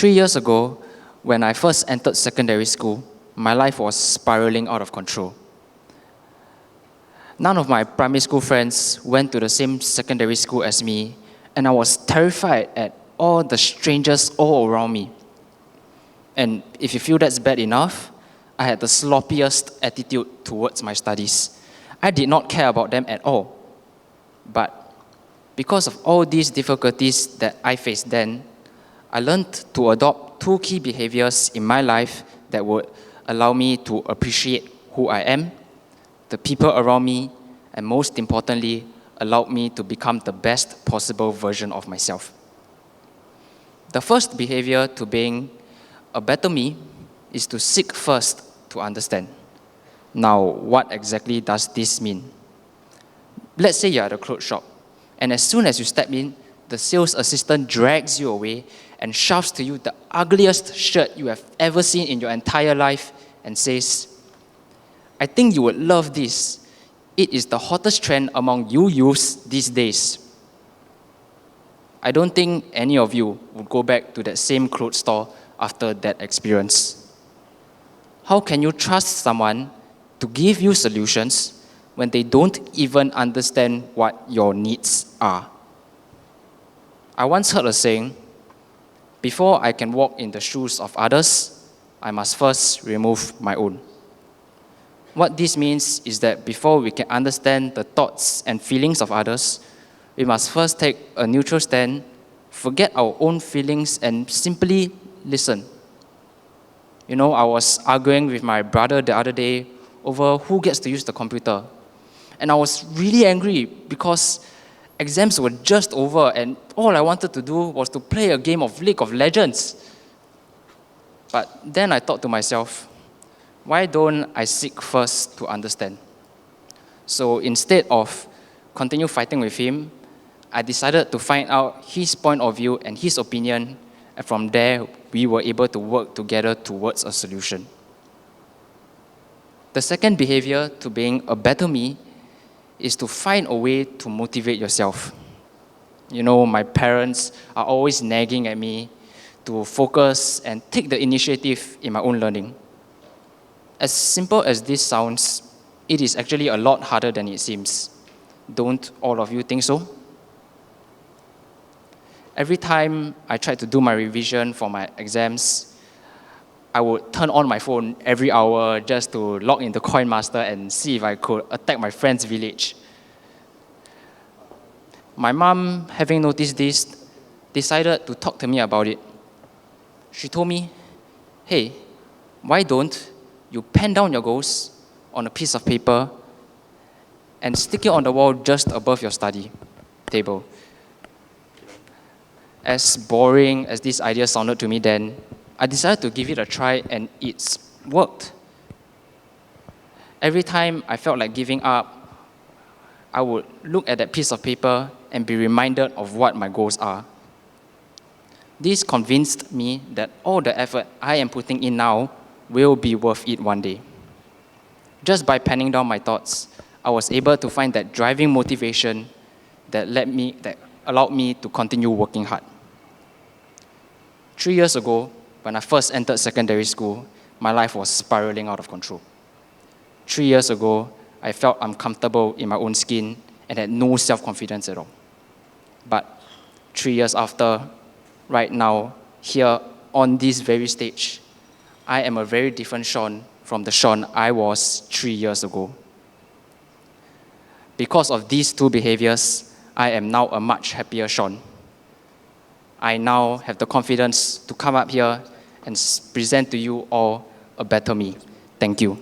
3 years ago, when I first entered secondary school, my life was spiraling out of control. None of my primary school friends went to the same secondary school as me, and I was terrified at all the strangers all around me. And if you feel that's bad enough, I had the sloppiest attitude towards my studies. I did not care about them at all. But because of all these difficulties that I faced then, I learned to adopt 2 key behaviors in my life that would allow me to appreciate who I am, the people around me, and most importantly, allowed me to become the best possible version of myself. The first behavior to being a better me is to seek first to understand. Now, what exactly does this mean? Let's say you're at a clothes shop, and as soon as you step in, the sales assistant drags you away and shoves to you the ugliest shirt you have ever seen in your entire life and says, "I think you would love this. It is the hottest trend among you youths these days." I don't think any of you would go back to that same clothes store after that experience. How can you trust someone to give you solutions when they don't even understand what your needs are? I once heard a saying, "Before I can walk in the shoes of others, I must first remove my own." What this means is that before we can understand the thoughts and feelings of others, we must first take a neutral stand, forget our own feelings, and simply listen. I was arguing with my brother the other day over who gets to use the computer. And I was really angry because exams were just over and all I wanted to do was to play a game of League of Legends. But then I thought to myself, why don't I seek first to understand? So instead of continue fighting with him, I decided to find out his point of view and his opinion, and from there, we were able to work together towards a solution. The second behavior to being a better me is to find a way to motivate yourself. My parents are always nagging at me to focus and take the initiative in my own learning. As simple as this sounds, it is actually a lot harder than it seems. Don't all of you think so? Every time I tried to do my revision for my exams, I would turn on my phone every hour just to log into Coin Master and see if I could attack my friend's village. My mom, having noticed this, decided to talk to me about it. She told me, "Hey, why don't you pen down your goals on a piece of paper and stick it on the wall just above your study table?" As boring as this idea sounded to me then, I decided to give it a try and it's worked. Every time I felt like giving up, I would look at that piece of paper and be reminded of what my goals are. This convinced me that all the effort I am putting in now will be worth it one day. Just by penning down my thoughts, I was able to find that driving motivation that allowed me to continue working hard. 3 years ago, when I first entered secondary school, my life was spiraling out of control. 3 years ago, I felt uncomfortable in my own skin and had no self-confidence at all. But 3 years after, right now, here on this very stage, I am a very different Sean from the Sean I was 3 years ago. Because of these 2 behaviors, I am now a much happier Sean. I now have the confidence to come up here and present to you all a better me. Thank you.